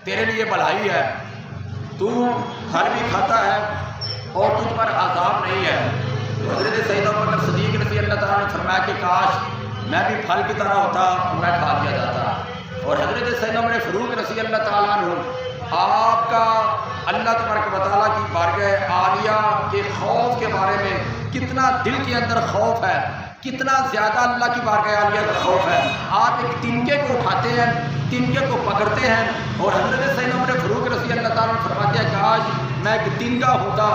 تیرے لیے بھلائی ہے، تو پھل بھی کھاتا ہے اور تجھ پر عذاب نہیں ہے۔ تو حضرت سیدنا ابوبکر صدیق رضی اللہ تعالیٰ نے فرمایا کہ کاش میں بھی پھل کی طرح ہوتا تو میں کھا لیا جاتا۔ اور حضرت سیدنا عمر فاروق رضی اللہ تعالیٰ عنہ، آپ کا اللہ تبارک و تعالیٰ کی بارگاہ عالیہ کے خوف کے بارے میں کتنا دل کے اندر خوف ہے، کتنا زیادہ اللہ کی بارگاہ عالیہ کا خوف ہے۔ آپ ایک تنکے کو اٹھاتے ہیں، تنکے کو پکڑتے ہیں، اور حضرت سیدنا عمر فاروق رضی اللہ تعالیٰ عنہ فرماتے ہیں کاش میں ایک تنکا ہوتا،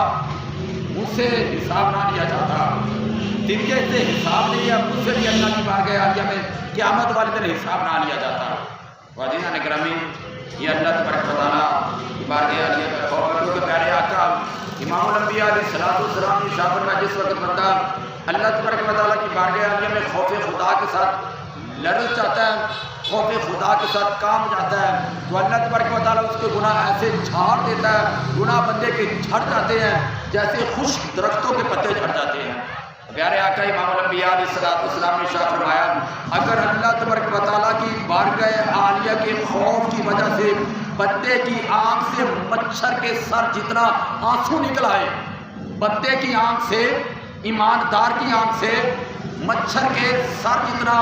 مجھ سے حساب نہ لیا جاتا۔ تنکے سے حساب نہیں ہے، مجھ سے بھی اللہ کی بارگاہ عالیہ میں قیامت والے دن حساب نہ لیا جاتا۔ عزیزان گرامی، یہ اللہ تبارک و تعالیٰ کی بارگاہ عالیہ کا خوف ہے، کیونکہ پیارے آقا امام الانبیاء علیہ السلام نے ارشاد فرمایا جس وقت بندہ اللہ تبارک و تعالیٰ کی بارگاہ عالیہ میں خوف خدا کے ساتھ لڑنا چاہتا ہے، خوف خدا کے ساتھ کام جاتا ہے، تو اللہ تبارک و تعالیٰ اس کے گناہ ایسے جھاڑ دیتا ہے، گناہ بندے کے جھڑ جاتے ہیں جیسے خشک درختوں کے پتے جھڑ جاتے ہیں۔ پیارے آقا امام الانبیاء علیہ السلام نے ارشاد فرمایا اگر اللہ تبارک و تعالیٰ کی بارگاہ عالیہ کے خوف کی وجہ سے بندے کی آنکھ سے مچھر کے سر جتنا آنسو نکل آئے، بندے کی آنکھ سے، ایماندار کی آنکھ سے مچھر کے سر جتنا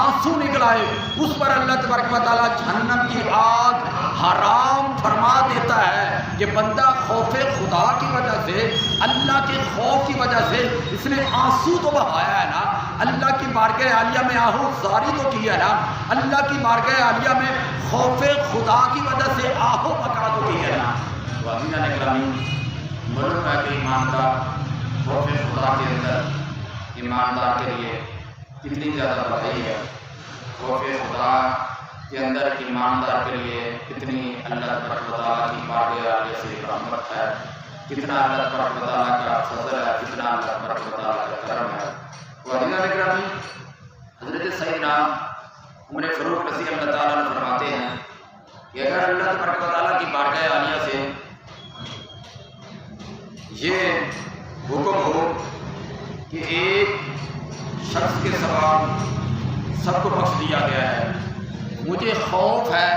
آنسو نکل آئے، اس پر اللہ تبارک و تعالیٰ جہنم کی آگ حرام فرما دیتا ہے کہ بندہ خوف خدا کی وجہ سے، اللہ کے خوف کی وجہ سے اس نے آنسو تو بہایا ہے نا، اللہ کی بارگاہ عالیہ میں آہو زاری تو کی ہے نا، اللہ کی بارگاہ عالیہ میں خوف خدا کی وجہ سے آہو بکا تو کی ہے نا۔ عزیزان گرامی، معلوم ہے کہ ایماندار خوف خدا کے اندر ایماندار کے لیے کتنی زیادہ بھلائی ہے، خوف خدا کے اندر ایماندار کے لیے کتنی اللہ تبارک و تعالیٰ کی بارگاہ عالیہ سے رحمت ہے، کتنا اللہ تبارک و تعالیٰ کا فضل ہے، کتنا اللہ تبارک و تعالیٰ کا کرم ہے۔ عزیزان گرامی، حضرت سیدنا عمر فاروق رضی اللہ تعالیٰ عنہ فرماتے ہیں کہ اگر اللہ تبارک و تعالیٰ کی بارگاہ عالیہ سے یہ حکم ہو کہ ایک شخص کے سوا سب کو بخش دیا گیا ہے، مجھے خوف ہے،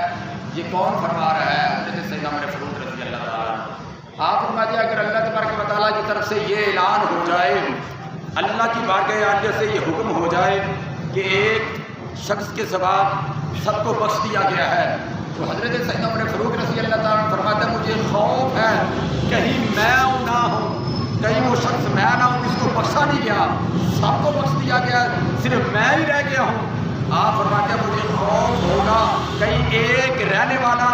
یہ کون فرما رہا ہے؟ حضرت سیدنا عمر فاروق رضی اللہ تعالیٰ عنہ۔ آپ فرماتے ہیں اگر اللہ تبارک و تعالیٰ کی طرف سے یہ اعلان ہو جائے، اللہ کی بارگاہ عالیہ سے یہ حکم ہو جائے کہ ایک شخص کے سوا سب کو بخش دیا گیا ہے، تو حضرت سیدنا عمر فاروق رضی اللہ تعالیٰ عنہ فرماتے ہیں مجھے خوف ہے کہیں میں نہ ہوں، کہیں وہ شخص میں نہ ہوں جس کو بخشا نہیں گیا، سب کو بخش دیا گیا، صرف میں ہی رہ گیا ہوں۔ آپ فرماتے ہیں مجھے خوف ہوگا کہیں ایک رہنے والا،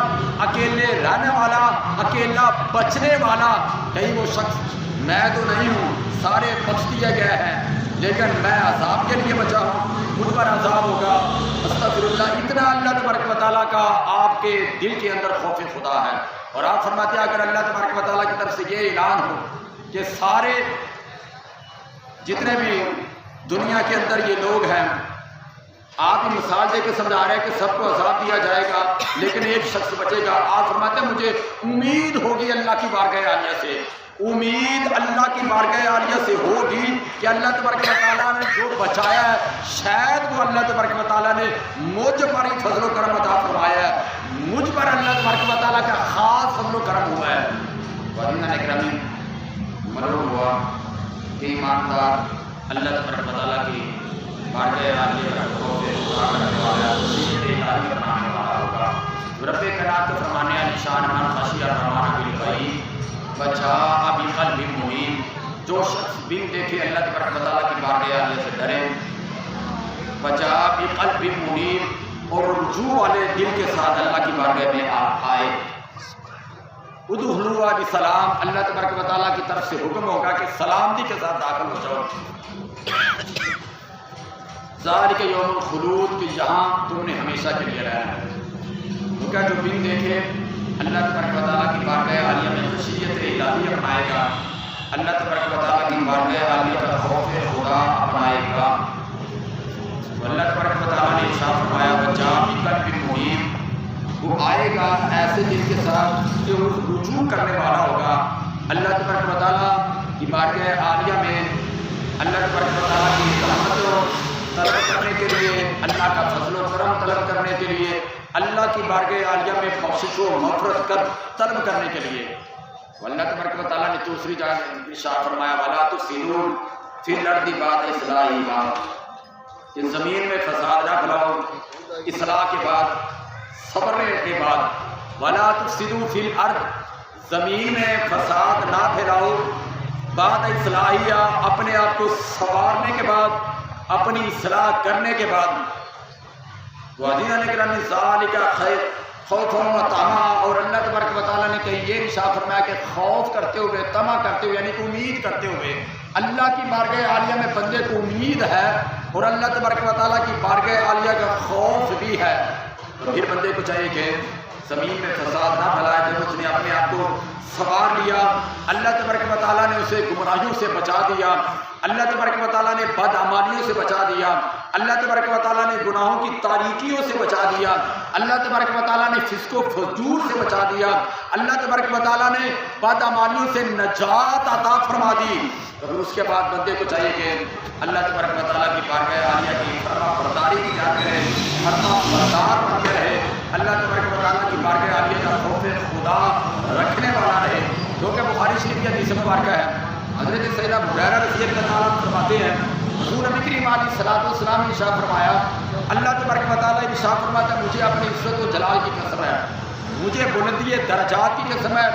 اکیلے رہنے والا، اکیلا بچنے والا، کہیں وہ شخص میں تو نہیں ہوں، سارے بخش دیا گیا ہے لیکن میں عذاب کے لیے بچا ہوں، مجھ پر عذاب ہوگا۔ استغفر اللہ، اتنا اللہ تبارک و تعالیٰ کا آپ کے دل کے اندر خوف خدا ہے۔ اور آپ فرماتے ہیں اگر اللہ تبارک و تعالیٰ کی طرف سے یہ اعلان ہو کہ سارے جتنے بھی دنیا کے اندر یہ لوگ ہیں، آپ یہ مثال دے کے سمجھا رہے ہیں کہ سب کو عذاب دیا جائے گا لیکن ایک شخص بچے گا، آپ فرماتے ہیں مجھے امید ہوگی اللہ کی بارگاہ عالیہ سے، امید اللہ کی بارگاہ عالیہ سے ہوگی کہ اللہ تبارک و تعالیٰ نے جو بچایا ہے شاید وہ اللہ تبارک و تعالیٰ نے مجھ پر ہی فضل و کرم عطا فرمایا ہے، مجھ پر اللہ تبارک و تعالیٰ کا خاص فضل و کرم ہوا ہے۔ عزیزان گرامی، معلوم ہوا کہ ایماندار اللہ تبارک و تعالیٰ کی بارگاہ عالیہ کا خوف خدا کرنے والا، الہی بنانے والا ہوگا۔ رب کائنات کو فرمانے والی شان من خشی الرحمن بالغیب وجاء بقلب منیب، جو شخص بن دیکھے اللہ تبارک و تعالیٰ کی بارگاہ عالیہ سے ڈرے، وجاء بقلب منیب، اور رجوع والے دل کے ساتھ اللہ کی بارگاہ میں آئے، ادخلوها بسلام، اللہ تبارک و تعالیٰ کی طرف سے حکم ہوگا کہ سلامتی کے ساتھ داخل ہو جاؤ۔ ذالک یوم الخلود، کہ یہاں تم نے ہمیشہ کے لیے رہنا ہے۔ کیونکہ جو بن دیکھے اللہ تبارک و تعالیٰ کی بارگاہ عالیہ میں خشیت الہی اپنائے گا، اللہ تبارک و تعالیٰ کی بارگاہ عالیہ کا خوف خدا اپنائے گا، اللہ تبارک و تعالیٰ نے ارشاد فرمایا وجاء بقلب منیب، وہ آئے گا ایسے دل کے ساتھ کہ وہ رجوع کرنے والا ہوگا اللہ تبارک و تعالیٰ کی بارگاہ عالیہ میں، اللہ تبارک و تعالیٰ کی رحمت طلب کرنے کے لیے، اللہ کا فضل و کرم طلب کرنے کے لیے، اللہ کی بارگاہ عالیہ میں بخشش و مغفرت طلب کرنے کے لیے۔ اللہ تبارک و تعالیٰ نے دوسری جگہ ارشاد فرمایا وَلَا تُفْسِدُوا فِي الْأَرْضِ بَعْدَ إِصْلَاحِهَا، کہ زمین میں فساد نہ پھیلاؤ اصلاح کے بعد، صبر کے بعد۔ وَلَا تُفْسِدُوا فِي الْأَرْضِ، زمین میں فساد نہ پھیلاؤ بعد اصلاحیہ، اپنے آپ کو سنوارنے کے بعد، اپنی اصلاح کرنے کے بعد۔ وَعَدِينَ نِكْرَمِ ذَلِكَ خَيْرٌ خوفاً وطمعاً، اور اللہ تبارک و تعالیٰ نے کہیں یہ ارشاد فرمایا کہ خوف کرتے ہوئے، طمع کرتے ہوئے، یعنی امید کرتے ہوئے۔ اللہ کی بارگاہ عالیہ میں بندے کو امید ہے اور اللہ تبارک و تعالیٰ کی بارگاہ عالیہ کا خوف بھی ہے، تو پھر بندے کو چاہیے کہ زمین میں فساد نہ پھیلائے۔ جب اس نے اپنے آپ کو سنوار لیا، اللہ تبارک و تعالیٰ نے اسے گمراہیوں سے بچا دیا، اللہ تبارک و تعالیٰ نے بدعمالیوں سے بچا دیا، اللہ تبارک و تعالیٰ نے گناہوں کی تاریکیوں سے بچا دیا، اللہ تبارک و تعالیٰ نے فسق و فجور سے بچا دیا، اللہ تبارک و تعالیٰ نے بدعمالیوں سے نجات عطا فرما دی۔ تو پھر اس کے بعد بندے کو چاہیے کہ اللہ تبارک و تعالیٰ کی بارگاہ عالیہ کی فرما برداری کی جاتی رہے، فرما بردار بن کے رہے، اللہ تبارک و تعالیٰ کی بارگاہ عالیہ کا خوف خدا رکھنے والا رہے، جو کہ بخاری شریف کی حدیث مبارکہ ہے۔ حضرت سیدنا ابو ہریرہ رضی اللہ عنہ فرماتے ہیں حضور نبی کریم علیہ الصلوۃ والسلام نے ارشاد فرمایا، اللہ تبارک و تعالیٰ ارشاد فرماتا ہے مجھے اپنی عزت و جلال کی قسم ہے، مجھے بلندی درجات کی قسم ہے،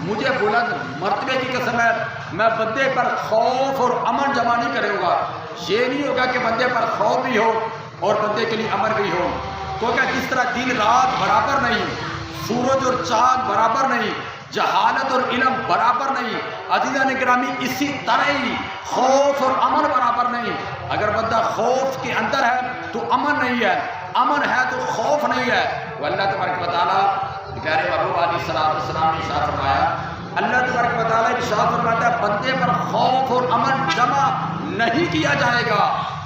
مجھے بلند مرتبے کی قسم ہے، میں بندے پر خوف اور امن جمع نہیں کروں گا۔ یہ نہیں ہوگا کہ بندے پر خوف بھی ہو اور بندے کے لیے امن بھی ہو، کیونکہ جس طرح دن رات برابر نہیں، سورج اور چاند برابر نہیں، جہالت اور علم برابر نہیں، عزیزان گرامی اسی طرح ہی خوف اور امن برابر نہیں۔ اگر بندہ خوف کے اندر ہے تو امن نہیں ہے، امن ہے تو خوف نہیں ہے۔ وہ اللہ تبارک و تعالیٰ پیارے محبوب علیہ السلام نے ارشاد فرمایا، اللہ تبارک و تعالیٰ ارشاد فرماتا ہے بندے پر خوف اور امن جمع نہیں کیا جائے گا۔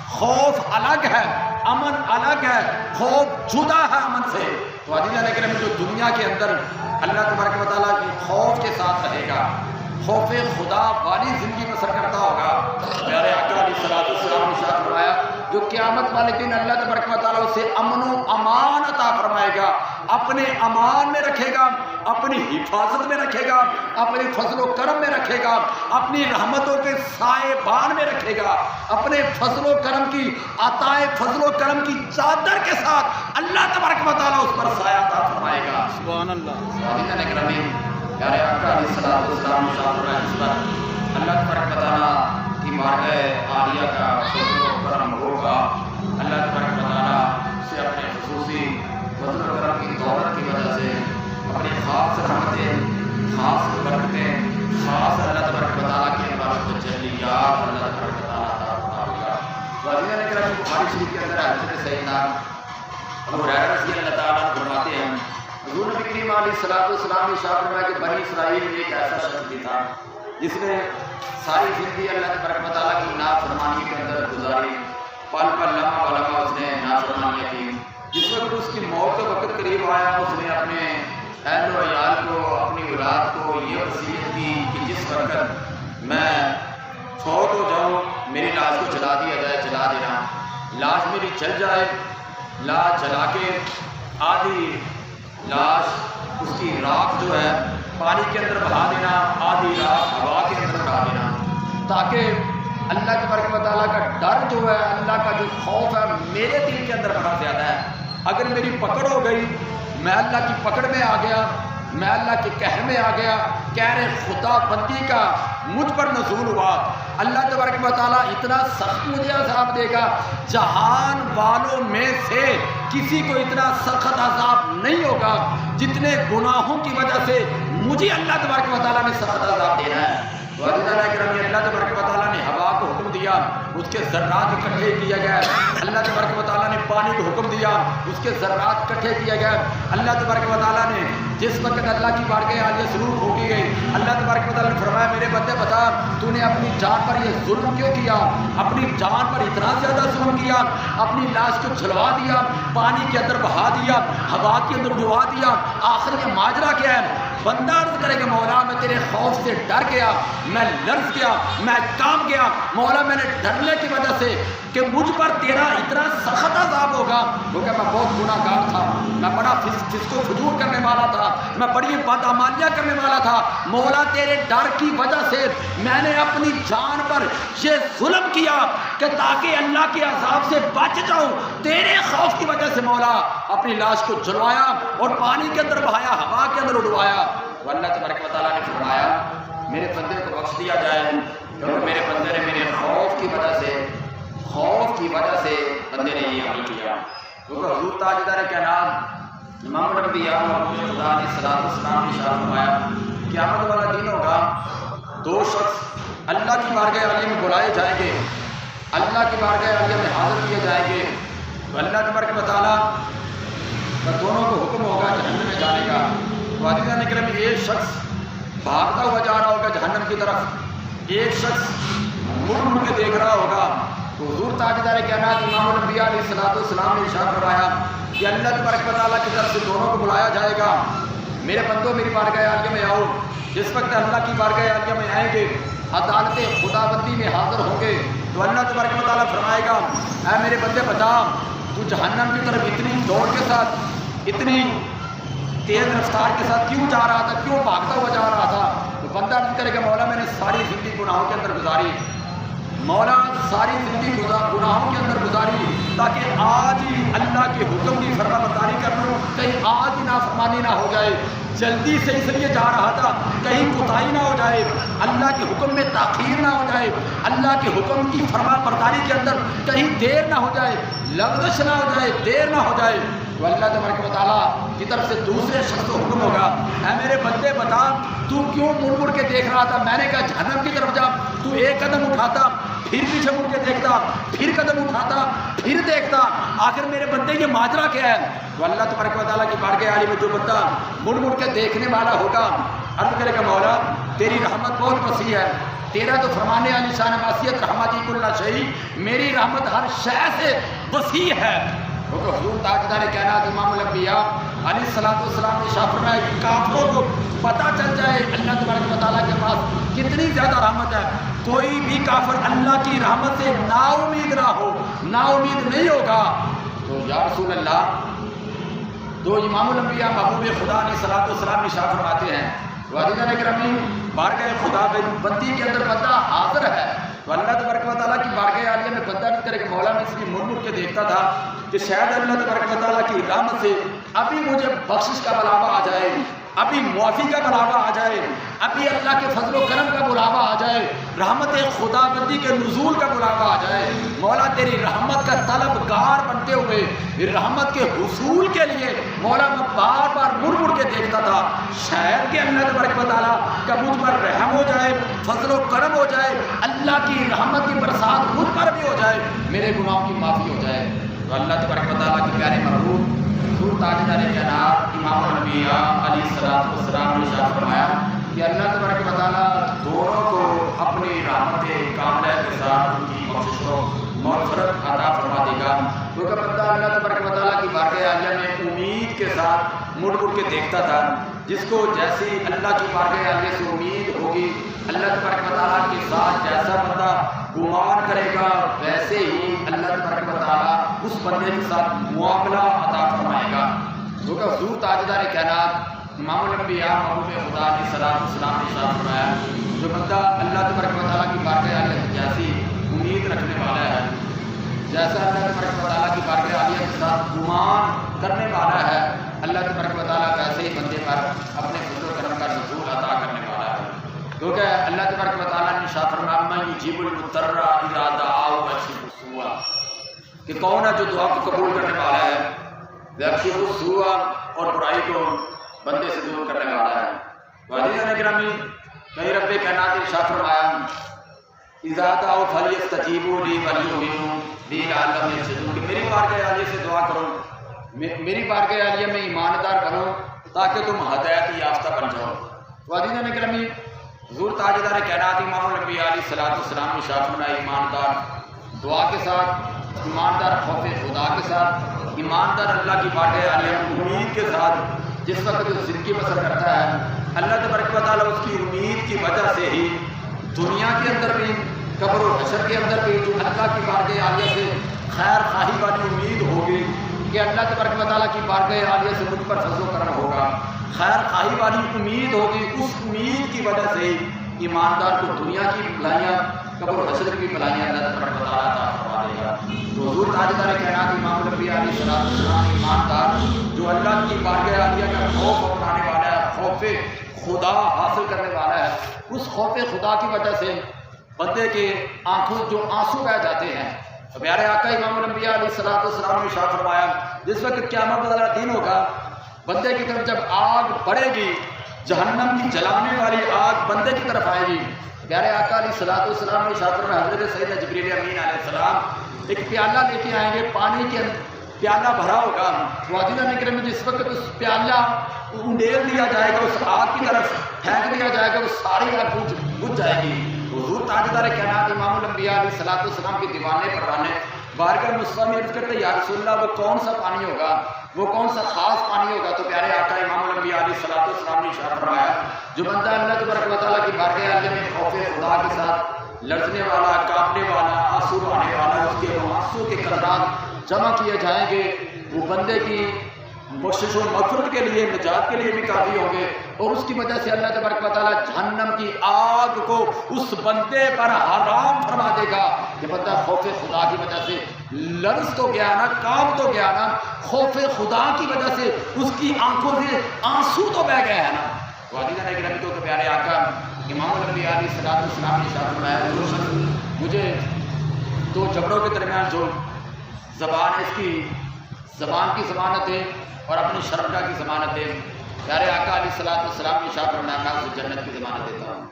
خوف الگ ہے، امن الگ ہے، خوف جدا ہے امن سے۔ تو عزیزان گرامی جو دنیا کے اندر اللہ تبارک و تعالیٰ کی خوف کے ساتھ رہے گا، خوف خدا والی زندگی بسر کرتا ہوگا، پیارے آقا علیہ السلام نے ارشاد فرمایا جو قیامت والے دن اللہ تبارک و تعالیٰ اسے امن و امان عطا فرمائے گا، اپنے امان میں رکھے گا، اپنی حفاظت میں رکھے گا، اپنے فضل و کرم میں رکھے گا، اپنی رحمتوں کے سائے بان میں رکھے گا، اپنے فضل و کرم کی عطائے فضل و کرم کی چادر کے ساتھ اللہ تبارک و تعالیٰ اس پر سایہ عطا فرمائے گا۔ سبحان اللہ۔ عزیزان گرامی پیارے آقا علیہ السلام نے ارشاد فرمایا اس پر اللہ تبارک و تعالیٰ کی بارگاہ عالیہ کا فضل و کرم ہوگا، اللہ تبارک و تعالیٰ سے اپنے خصوصی فضل و کرم کی دولت کی وجہ سے اپنی خاص رحمتیں، خاص برکتیں، خاص اللہ تبارک و تعالیٰ کی عبادت و تجلیات اللہ تبارک و تعالیٰ عطا فرمائے گا۔ عزیزان گرامی بخاری شریف کے اندر حضرت سیدنا ابو ہریرہ رضی اللہ تعالیٰ عنہ فرماتے ہیں حضور نبی کریم علیہ السلام نے ارشاد فرمایا کہ بنی اسرائیل میں ایک ایسا شخص بھی تھا جس نے ساری زندگی اللہ تبارک و تعالیٰ کی نافرمانی کے اندر گزاری، پل پل لمحہ بلمحہ اس نے نافرمانیاں کی۔ جس وقت اس کی موت کا وقت قریب آیا اس نے اپنے اہل و عیال کو، اپنی اولاد کو یہ وصیت کی کہ جس وقت میں فوت ہو جاؤں میری لاش کو جلا دیا جائے، جلا دینا، لاش میری جل جائے، لاش جلا کے آدھی لاش اس کی راکھ جو ہے پانی کے اندر بہا دینا، آدھی راکھ ہوا کے اندر اڑا دینا، تاکہ اللہ تبارک و تعالیٰ کا ڈر جو ہے، اللہ کا جو خوف ہے میرے دل کے اندر بڑا زیادہ ہے۔ اگر میری پکڑ ہو گئی، میں اللہ کی پکڑ میں آ گیا، میں اللہ کے قہر میں آ گیا، قہر خدا بندی کا مجھ پر نزول ہوا، اللہ تبارک و تعالیٰ اتنا سخت مجھے عذاب دے گا، جہان والوں میں سے کسی کو اتنا سخت عذاب نہیں ہوگا جتنے گناہوں کی وجہ سے مجھے اللہ تبارک و تعالیٰ نے سخت عذاب دینا ہے۔ تو عزیزان گرامی اللہ تبارک و تعالیٰ نے ہوا کو حکم دیا، اس کے ذرات اکٹھے کیے گئے، اللہ تبارک و تعالیٰ نے پانی کو حکم دیا، اس کے ذرات اکٹھے کیے گئے، اللہ تبارک و تعالیٰ نے جس وقت اللہ کی بارگاہ عالیہ ضرور پھونکی گئی، اللہ تبارک و تعالیٰ نے فرمایا میرے بندے بتا تو نے اپنی جان پر یہ ظلم کیوں کیا، اپنی جان پر اتنا زیادہ ظلم کیا، اپنی لاش کو جلوا دیا، پانی کے اندر بہا دیا، ہوا کے اندر ڈبا دیا، آخر یہ ماجرا کیا ہے؟ بندہ عرض کرے کہ مولا میں تیرے خوف سے ڈر گیا، میں لرز گیا، میں کام گیا، مولا میں نے ڈرنے کی وجہ سے کہ مجھ پر تیرا اتنا سخت عذاب ہوگا، کیونکہ میں بہت گناہ گار تھا، میں بڑا فسق و فجور کرنے والا تھا، میں بڑی بدعمالیاں کرنے والا تھا، مولا تیرے ڈر کی وجہ سے میں نے اپنی جان پر یہ ظلم کیا کہ تاکہ اللہ کے عذاب سے بچ جاؤں، تیرے خوف کی وجہ سے مولا اپنی لاش کو جلوایا اور پانی کے اندر بہایا، ہوا کے اندر اڑوایا۔ تو اللہ تبارک و تعالیٰ نے فرمایا میرے بندے کو بخش دیا جائے، کیونکہ میرے بندے نے میرے خوف کی وجہ سے بندے نے یہ عمل کیا۔ کیونکہ حضور تاجدار کائنات امام الانبیاء محمد خدا علیہ السلام نے ارشاد فرمایا قیامت والا دن ہوگا، دو شخص اللہ کی بارگاہ عالیہ میں بلائے جائیں گے، اللہ کی بارگاہ عالیہ میں حاضر کیے جائیں گے، تو اللہ تبارک و تعالیٰ دونوں کو حکم ہوگا جہنم میں جانے کا۔ تو عزیزان اکرام ایک شخص بھاگتا ہوا جا رہا ہوگا جہنم کی طرف، ایک شخص مڑ کے دیکھ رہا ہوگا۔ تو حضور تاجدار کائنات امام الانبیاء علیہ السلام نے ارشاد فرمایا کہ اللہ تبارک و تعالیٰ کی طرف سے دونوں کو بلایا جائے گا، میرے بندوں میری بارگاہ عالیہ میں آؤ۔ جس وقت اللہ کی بارگاہ عالیہ میں آئیں گے، عدالت خداوندی میں حاضر ہوں گے، تو اللہ تبارک و تعالیٰ فرمائے گا اے میرے بندے بتا، تو جہنم کی طرف اتنی دوڑ کے ساتھ، اتنی تیز رفتار کے ساتھ کیوں جا رہا تھا، کیوں بھاگتا ہوا جا رہا تھا؟ تو بندہ عرض کرے گا مولا میں نے ساری زندگی گناہوں کے اندر گزاری، مولا ساری زندگی گناہوں کے اندر گزاری تاکہ آج ہی اللہ کے حکم کی فرما برداری کر لوں، کہیں آج ہی نافرمانی نہ ہو جائے، جلدی سے اس لیے جا رہا تھا کہیں کوتاہی نہ ہو جائے، اللہ کے حکم میں تاخیر نہ ہو جائے، اللہ کے حکم کی فرما برداری کے اندر کہیں دیر نہ ہو جائے، لغزش نہ ہو جائے، دیر نہ ہو جائے۔ تو اللہ تبارک و تعالیٰ کی طرف سے دوسرے شخص کو حکم ہوگا اے میرے بندے بتا، تو کیوں مڑ کے دیکھ رہا تھا؟ میں نے کہا جہنم کی طرف جا، تو ایک قدم اٹھاتا، پھر پیچھے مڑ کے دیکھتا، پھر قدم اٹھاتا، پھر دیکھتا، آخر میرے بندے یہ ماجرا کیا ہے؟ تو اللہ تبارک و تعالیٰ کی بارگاہ عالیہ میں جو بندہ مڑ کے دیکھنے والا ہوگا عرض کرے گا مولا تیری رحمت بہت وسیع ہے، تیرا تو فرمانے والی شان واسعت رحمتی کل شیء، میری رحمت ہر شے سے وسیع ہے۔ کیونکہ حضور تاجدار کائنات امام الانبیاء علیہ السلام نے ارشاد فرمایا کافروں کو پتہ چل جائے اللہ تبارک و تعالیٰ کے پاس کتنی زیادہ رحمت ہے، کوئی بھی کافر اللہ کی رحمت سے نا امید نہ ہو، نا امید نہیں ہوگا۔ تو یا رسول اللہ، تو امام الانبیاء محبوب خدا علیہ السلام نے ارشاد فرماتے ہیں عزیزان گرامی بارگاہ خدا بندی کے اندر بندہ حاضر ہے، تو اللہ تبارک و تعالیٰ کی بارگاہ عالیہ میں بندہ نہیں کرے کہ مولا میں اس کی مڑ کے دیکھتا تھا کہ شاید اللہ تبارک و تعالیٰ کی رحمت سے ابھی مجھے بخشش کا بلاوا آ جائے، ابھی معافی کا بلاوا آ جائے، ابھی اللہ کے فضل و کرم کا بلاوا آ جائے، رحمت خدا بندی کے نزول کا بلاوا آ جائے۔ مولا تیری رحمت کا طلبگار بنتے ہوئے رحمت کے حصول کے لیے مولا میں بار بار مڑ کے دیکھتا تھا، شاید کہ اللہ تبارک و تعالیٰ کا مجھ پر رحم ہو جائے، فضل و کرم ہو جائے، اللہ کی رحمت کی برسات مجھ پر بھی ہو جائے، میرے گناہوں کی معافی ہو جائے۔ تو اللہ تبارک و تعالیٰ کے پیارے محبوب حضور تاجدار کائنات امام الانبیاء علیہ السلام نے ارشاد فرمایا کہ اللہ تبارک و تعالیٰ دونوں کو اپنی رحمت کاملہ کے ساتھ ان کی بخشش و مغفرت عطا فرما دے گا، کیونکہ بندہ اللہ تبارک و تعالیٰ کی بارگاہ عالیہ میں امید کے ساتھ مڑ کے دیکھتا تھا، جس کو جیسی اللہ کی بارگاہ عالیہ سے امید ہوگی اللہ تبارک و تعالیٰ کے ساتھ جیسا بندہ گمان کرے گا ویسے ہی اللہ تبارک و تعالیٰ اس بندے کے ساتھ معاملہ عطا فرمائے گا۔ کیونکہ حضور تاجدار کائنات امام الانبیاء محبوب خدا علیہ السلام نے ارشاد فرمایا جو بندہ اللہ تبارک و تعالیٰ کی بارگاہ عالیہ سے جیسی امید رکھنے والا ہے، جیسا اللہ تبارک و تعالیٰ کی بارگاہ عالیہ کے ساتھ گمان کرنے والا ہے، اللہ تبارک و تعالیٰ ویسے ہی بندے پر اپنے فضل و کرم کا نزول عطا کرنے والا ہے۔ کیونکہ اللہ تبارک و تعالیٰ نے ارشاد فرمایا من یجیب المضطر اذا دعاہ ویکشف السوء، کہ کون ہے جو دعا کو قبول کرنے والا ہے، ویکشف السوء اور برائی کو بندے سے دور کرنے والا ہے۔ عزیزان گرامی کہیں رب کائنات نے ارشاد فرمایا اذا دعوا فلیستجیبوا لی ولیؤمنوا بی لعلہم یرشدون، کہ میری بارگاہ عالیہ سے دعا کرو، میری بارگاہ عالیہ میں ایماندار بنو تاکہ تم ہدایت یافتہ بن جاؤ۔ عزیزان گرامی حضور تاجدار کائنات امام الانبیاء علیہ السلام نے ارشاد فرمایا ایماندار دعا کے ساتھ، ایماندار خوف خدا کے ساتھ، ایماندار اللہ کی بارگاہ عالیہ میں امید کے ساتھ جس وقت جو زندگی بسر کرتا ہے اللہ تبارک و تعالیٰ اس کی امید کی وجہ سے ہی دنیا کے اندر بھی قبر و حشر کے اندر بھی جو اللہ کی بارگاہ عالیہ سے خیر خواہی والی امید ہوگی کہ اللہ تبارک و تعالیٰ کی بارگاہ عالیہ سے مجھ پر فضل و کرم ہوگا، خیر خواہی والی امید ہوگی، اس امید کی وجہ سے ہی ایماندار کو دنیا کی بھلائیاں قبر و حشر کی بھلائیاں اللہ تبارک و تعالیٰ عطا فرما دے گا۔ تو حضور تاجدار کائنات امام الانبیاء علیہ السلام ایماندار جو اللہ کی بارگاہ عالیہ کا خوف اپنانے والا ہے، خوف خدا حاصل کرنے والا ہے، اس خوف خدا کی وجہ سے بندے کے آنکھوں جو آنسو بہ جاتے ہیں۔ تو پیارے آقا امام الانبیاء علیہ السلام نے ارشاد فرمایا جس وقت قیامت والا دن ہوگا، بندے کی طرف جب آگ بڑھے گی، جہنم کی جلانے والی آگ بندے کی طرف آئے گی، پیارے آقا علیہ السلام نے ارشاد فرمایا حضرت سیدنا جبریل امین علیہ السلام ایک پیالہ لے کے آئیں گے، پانی کے پیالہ بھرا ہوگا، واجدہ نے کرم جس وقت اس پیالہ انڈیل دیا جائے گا، اس آگ کی طرف پھینک دیا جائے گا، وہ ساری آگ بجھ جائے گی۔ حضور تاجدار کائنات امام الانبیاء علیہ السلام کے دیوانے پروانے بارگاہ مصطفیٰ میں عرض کرتے یا رسول اللہ وہ کون سا پانی ہوگا، وہ کون سا خاص پانی ہوگا؟ تو پیارے آقا امام الانبیاء علیہ السلام نے ارشاد فرمایا جو بندہ اللہ تبارک و تعالیٰ کی بارگاہ عالیہ میں خوف خدا کے ساتھ لرزنے والا، کانپنے والا، آنسو بہانے والا، اس کے آنسو کے قطرات جمع کیے جائیں گے، وہ بندے کی بخشش و مغفرت کے لیے، نجات کے لیے بھی کافی ہوں گے، اور اس کی وجہ سے اللہ تبارک و تعالیٰ جہنم کی آگ کو اس بندے پر حرام فرما دے گا کہ بندہ خوف خدا کی وجہ سے لرز تو گیا نا، کانپ تو گیا نا، خوف خدا کی وجہ سے اس کی آنکھوں سے آنسو تو بہ گئے ہیں نا۔ تو عزیزان اکرام تو پیارے آقا امام الانبیاء علیہ السلام نے ارشاد فرمایا مجھے دو جبڑوں کے درمیان جو زبان ہے اس کی زبان کی ضمانت ہے اور اپنی شرمگاہ کی ضمانت ہے، پیارے آقا علیہ السلام نے ارشاد فرمایا میں اسے جنت کی ضمانت دیتا ہوں۔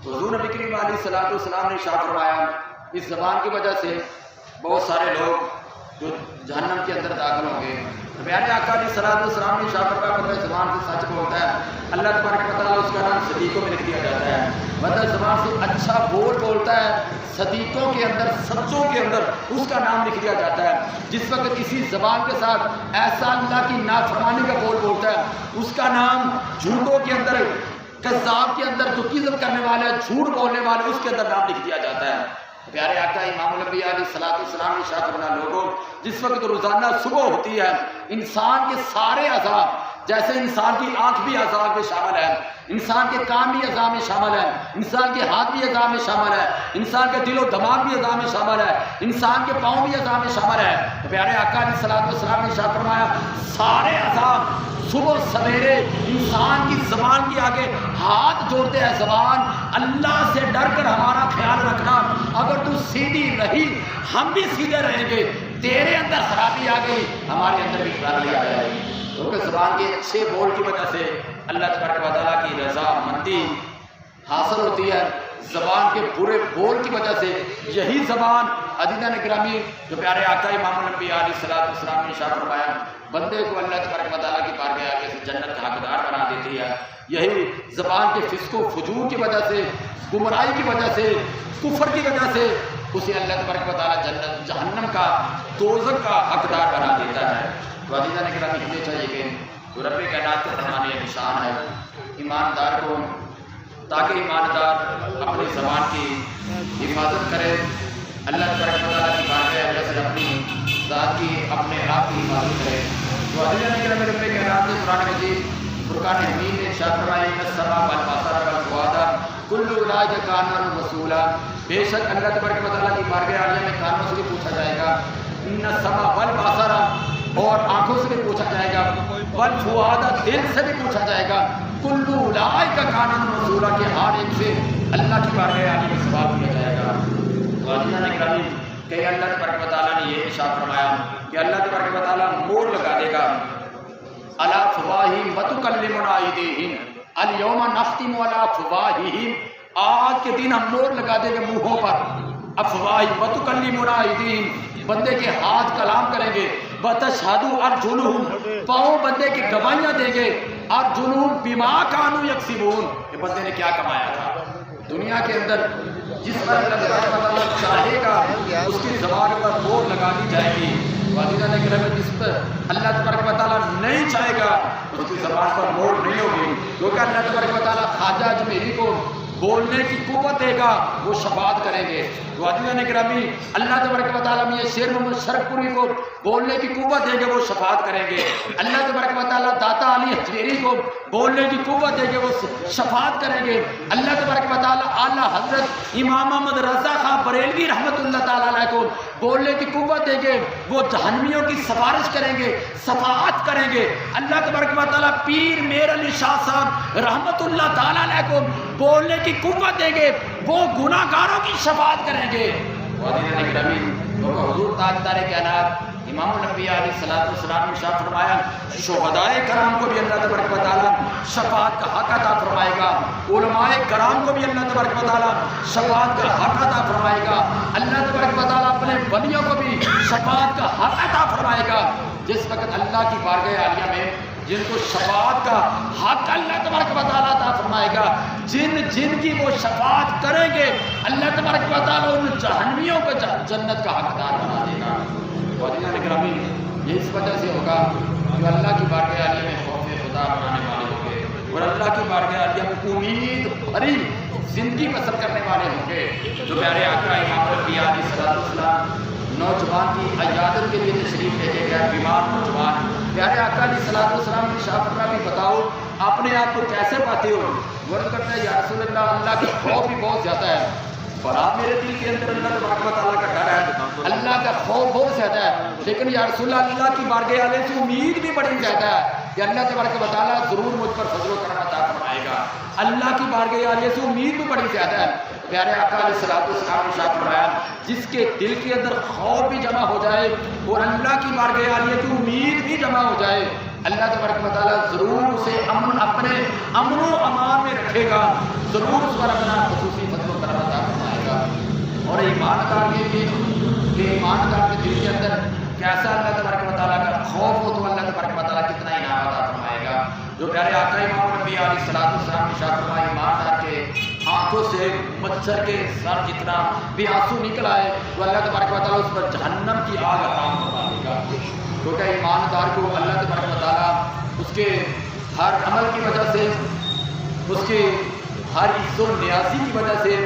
تو حضور نبی کریم علیہ السلام نے ارشاد فرمایا اس زبان کی وجہ سے بہت سارے لوگ جو جہنم کے اندر داخل ہوں گے۔ پیارے آقا علیہ السلام نے ارشاد فرمایا بندہ زبان سے سچ بولتا ہے اللہ تبارک و تعالیٰ اس کا نام صدیقوں میں لکھ دیا جاتا ہے، بندہ زبان سے اچھا بول بولتا ہے صدیقوں کے اندر، سچوں کے اندر اس کا نام لکھ دیا جاتا ہے۔ جس وقت کسی زبان کے ساتھ ایسا اللہ کی نافرمانی کا بول بولتا ہے اس کا نام جھوٹوں کے اندر، کذاب کے اندر، جو کذب کرنے والے جھوٹ بولنے والے اس کے اندر نام لکھ دیا جاتا ہے۔ پیارے آقا امام الانبیاء علیہ السلام نے ارشاد فرمایا لوگوں جس وقت روزانہ صبح ہوتی ہے انسان کے سارے اعضاء، جیسے انسان کی آنکھ بھی اعضاء میں شامل ہے، انسان کے کان بھی اعضاء میں شامل ہے، انسان کے ہاتھ بھی اعضاء میں شامل ہے، انسان کے دل و دماغ بھی اعضاء میں شامل ہے، انسان کے پاؤں بھی اعضاء میں شامل ہے۔ تو پیارے آقا علیہ السلام نے ارشاد فرمایا سارے اعضاء صبح سویرے انسان کی زبان کے آگے ہاتھ جوڑتے ہیں، زبان اللہ سے ڈر کر ہمارا خیال رکھنا، اگر تو سیدھی رہی ہم بھی سیدھے رہیں گے، تیرے اندر خرابی آ گئی ہمارے اندر بھی خرابی آ جائے گی۔ کیونکہ زبان کے اچھے بول کی وجہ سے اللہ تبارک و تعالیٰ کی رضا مندی حاصل ہوتی ہے، زبان کے برے بول کی وجہ سے یہی زبان عزیزان گرامی جو پیارے آقا امام الانبیاء علیہ السلام نے ارشاد فرمایا بندے کو اللہ تبارک و تعالیٰ کی بارگاہ آگے سے جنت کا حقدار بنا دیتی ہے۔ یہی زبان کے فسق و فجور کی وجہ سے، گمراہی کی وجہ سے، کفر کی وجہ سے اسے اللہ تبارک و تعالیٰ جہنم کا، دوزخ کا حقدار بنا دیتا ہے۔ تو عزیزان گرامی ہمیں چاہیے کہ جو رب کائنات کا فرمان نشان ہے ایماندار کو، تاکہ ایماندار اپنی زبان کی حفاظت کرے، اللہ تبارک و تعالیٰ کی بارگاہ آگے سے اپنی ذات کی، اپنے آپ کی حفاظت کرے۔ تو عزیزان گرامی رب کائنات نے قرآن مجید فرقان حمید نے ارشاد فرمایا ان السمع والبصر والفؤاد کل اولئک کان عنہ مسئولا، بے شک اللہ تبارک و تعالیٰ کی بارگاہ عالیہ میں کانوں سے بھی پوچھا جائے گا، ان السمع والبصر اور آنکھوں سے بھی پوچھا جائے گا، والفؤاد دل سے بھی پوچھا جائے گا، کل اولئک کان عنہ مسئولا کہ ہر ایک سے اللہ کی بارگاہ عالیہ میں سوال کیا جائے گا۔ تو عزیزان گرامی کہ اللہ تبارک و تعالیٰ نے یہ ارشاد فرمایا کہ اللہ تبارک و تعالیٰ مور لگا دے گا علی افواہہم وتکلمنا ایدیہم الیوم نختم علی افواہہم، آج کے دن ہم مور لگا دیں گے منہوں پر، افواہہم وتکلمنا ایدیہم بندے کے ہاتھ کلام کریں گے، وتشہد ارجلہم پاؤں بندے کی گواہیاں دیں گے، ارجلہم بما کانوا یکسبون کہ بندے نے کیا کمایا تھا دنیا کے اندر۔ جس پر اللہ تبارک و تعالیٰ چاہے گا اس کی زبان پر مور لگا دی جائے گی، والدہ نے گھر میں جس پر اللہ تبارک و تعالیٰ نہیں چاہے گا اس کی زبان پر موڑ نہیں ہوگی، کیونکہ اللہ تبارک و تعالیٰ خواجہ اجمیری کو بولنے کی قوت دے گا، وہ شفاعت کریں گے۔ والدہ نے گرامی اللہ تبارک و تعالیٰ میں شیر محمد شرف پوری کو بولنے کی قوت دے گے، وہ شفاعت کریں گے۔ اللہ تبارک و تعالیٰ داتا علی حجویری کو بولنے کی قوت دے گے، وہ شفاعت کریں گے۔ اللہ تبارک و تعالیٰ اعلیٰ حضرت امام محمد رضا خان بریلوی رحمۃ اللہ تعالیٰ علیہ کو بولنے کی قوت دیں گے، وہ جہنمیوں کی سفارش کریں گے، شفاعت کریں گے۔ اللہ تبارک و تعالیٰ پیر میر علی شاہ صاحب رحمۃ اللہ تعالیٰ علیہ کو بولنے کی قوت دیں گے، وہ گناہ گاروں کی شفاعت کریں گے۔ حضور تاجدار کائنات امام الانبیاء علیہ السلام نے ارشاد فرمایا شہدائے کرام کو بھی اللہ تبارک و تعالیٰ شفاعت کا حق عطا فرمائے گا، علماء کرام کو بھی اللہ تبارک و تعالیٰ شفاعت کا حق عطا فرمائے گا، اللہ تبارک و تعالیٰ اپنے ولیوں کو بھی شفاعت کا حق عطا فرمائے گا۔ جس وقت اللہ کی بارگاہ عالیہ میں جن کو شفاعت کا حق اللہ تبارک و تعالیٰ عطا فرمائے گا، جن کی وہ شفاعت کریں گے، اللہ تبارک و تعالیٰ ان جہنمیوں کو جنت کا حقدار بنا دے گا۔ والدین گرامی یہ اس وجہ سے ہوگا جو اللہ کی بارگاہ عالیہ میں خوف خدا بنانے والے ہوں گے اور اللہ کی بارگاہ عالیہ میں امید بھری زندگی بسر کرنے والے ہوں گے۔ جو پیارے آقا امام الانبیاء علیہ السلام نوجوان کی عیادت کے لیے تشریف لے کے گیا، بیمار نوجوان، پیارے آقا علیہ السلام نے ارشاد فرمایا بھی بتاؤ اپنے آپ کو کیسے پاتے ہو؟ وہ کہتا ہے یا رسول اللہ کا خوف بھی بہت زیادہ ہے، بڑا میرے دل کے اندر اللہ تبارک و تعالیٰ کا ڈر ہے، اللہ کا خوف بہت زیادہ ہے، لیکن یا رسول اللہ کی بارگاہ عالیہ سے امید بھی بڑی زیادہ ہے کہ اللہ تبارک و تعالیٰ ضرور مجھ پر فضل و کرم عطا فرمائے گا۔ اللہ کی بارگاہ عالیہ سے امید بھی بڑی زیادہ ہے۔ پیارے آقا علیہ السلام نے ارشاد فرمایا جس کے دل کے اندر خوف بھی جمع ہو جائے اور اللہ کی بارگاہ عالیہ کی امید بھی جمع ہو جائے، اللہ تبارک و تعالیٰ ضرور اسے اپنے امن و امان میں رکھے گا، ضرور اس پر اپنا خصوصی فضل و کرم عطا فرمائے گا۔ اور ایماندار کے لیے کہ ایماندار کے دل کے اندر کیسا اللہ تبارک و تعالیٰ کا خوف ہو تو اللہ تبارک و تعالیٰ کتنا انعام عطا فرمائے گا۔ جو پیارے آقا امام الانبیاء علیہ السلام نے ارشاد فرمایا ایماندار کے آنکھوں سے مچھر کے سر جتنا بھی آنسو نکل آئے تو اللہ تبارک و تعالیٰ اس پر جہنم کی آگ عطا فرما دے گا، کیونکہ ایماندار کو اللہ تبارک و تعالیٰ اس کے ہر عمل کی وجہ سے، اس کے ہر عزت و نیازی کی وجہ سے،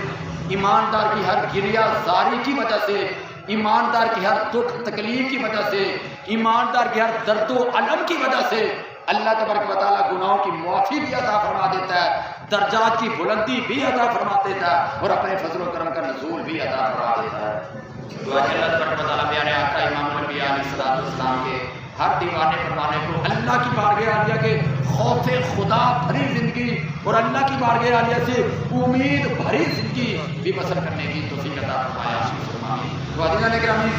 ایماندار کی ہر گریہ زاری کی وجہ سے، ایماندار کی ہر دکھ تکلیف کی وجہ سے، ایماندار کی ہر درد و الم کی وجہ سے اللہ تبارک و تعالیٰ گناہوں کی معافی بھی عطا فرما دیتا ہے، درجات کی بلندی بھی عطا فرما دیتا ہے اور اپنے فضل و کرم کا نزول بھی عطا فرما دیتا ہے۔ تو اللہ تبارک و تعالیٰ پیارے آقا امام الانبیاء علیہ السلام کے ہر دیوانے پروانے کو اللہ کی بارگاہ عالیہ کے خوف خدا بھری زندگی اور اللہ کی بارگاہ عالیہ سے امید بھری زندگی بھی بسر کرنے کی توفیق عطا فرمایا۔ تو عزیزان گرامی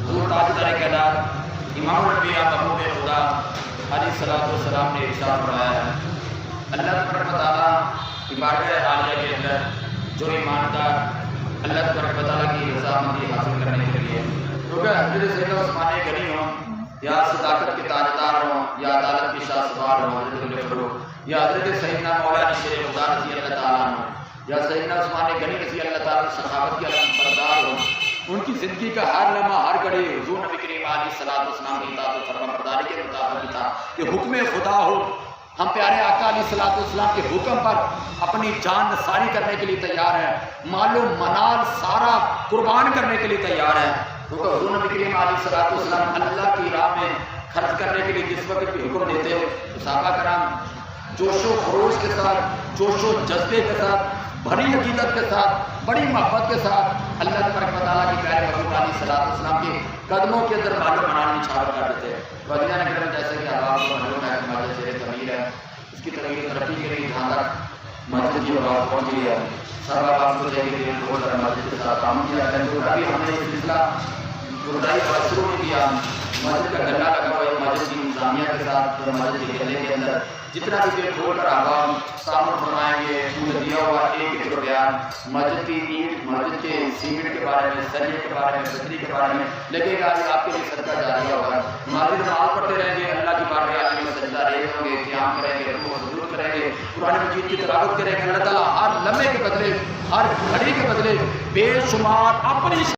حضور تاجدار کائنات امام الانبیاء محبوب خدا علیہ السلام نے ارشاد فرمایا ہے اللہ تبارک و تعالیٰ کی بارگاہ عالیہ کے اندر جو ایماندار اللہ تبارک و تعالیٰ کی رضامندی حاصل کرنے کے لیے کیونکہ حضرت سیدنا عثمان غنی ہوں یا صداقت کے تاجدار ہوں یا عدالت کی شاہ سوار ہوں حضرت فاروق یا حضرت سیدنا مولانا شیر خدا رضی اللہ تعالیٰ عنہ یا سیدنا عثمان غنی رضی اللہ تعالیٰ سخاوت کے علم بردار ہوں، ان کی زندگی کا ہر لمحہ ہر گھڑی حضور نبی کریم علیہ السلام کی اطاعت و فرمانبرداری کے مطابق تھا کہ حکم خدا ہو، ہم پیارے آقا علیہ السلام کے حکم پر اپنی جان نثاری کرنے کے لیے تیار ہیں، مال و منال سارا قربان کرنے کے لیے تیار ہیں، کیونکہ حضور نبی کریم علیہ السلام اللہ کی راہ میں خرچ کرنے کے لیے جس وقت بھی حکم دیتے ہو صحابہ کرام جوش و خروش کے ساتھ، جوش و جذبے کے ساتھ، بڑی عقیدت کے ساتھ، بڑی محبت کے ساتھ اللہ تبارک و تعالیٰ کی پیارے محبوب علیہ السلام کے قدموں کے اندر مال و منال نچھاور کر دیتے ہیں۔ وزیران اکرم جیسے کہ آواز کو معلوم ہے کہ مسجد زیر تعمیر ہے، اس کی تغیر ترقی کے لیے جہاں تک مسجد کی آواز پہنچ گئی ہے سب آواز کو دیکھ کے بہت سارا مسجد کے ساتھ کام کیا ہے، تو ابھی ہم نے یہ سلسلہ گردائی بات شروع نہیں کیا، مسجد کا گلا لگا ہوا ہے مسجد کی انتظامیہ کے ساتھ، مسجد کے گلے کے اندر جتنا بھی دل کھول کر عوام سامنے فرمائیں گے ان دیا ہوا ایک بیان مسجد کی اینٹ، مسجد کے سیمنٹ کے بارے میں، سریے کے بارے میں، بجلی کے بارے میں لگے گا یہ آپ کے لیے صدقہ جاریہ ہوگا۔ مسجد نماز پڑھتے رہیں گے، اللہ کی بارگاہ عالیہ میں سجدہ رہے ہوں گے، قیام کریں گے، رکوع و سجود کریں گے، قرآن مجید کی تلاوت کریں گے، اللہ تعالیٰ ہر لمحے کے بدلے، ہر گھڑی کے بدلے بے شمار اپنی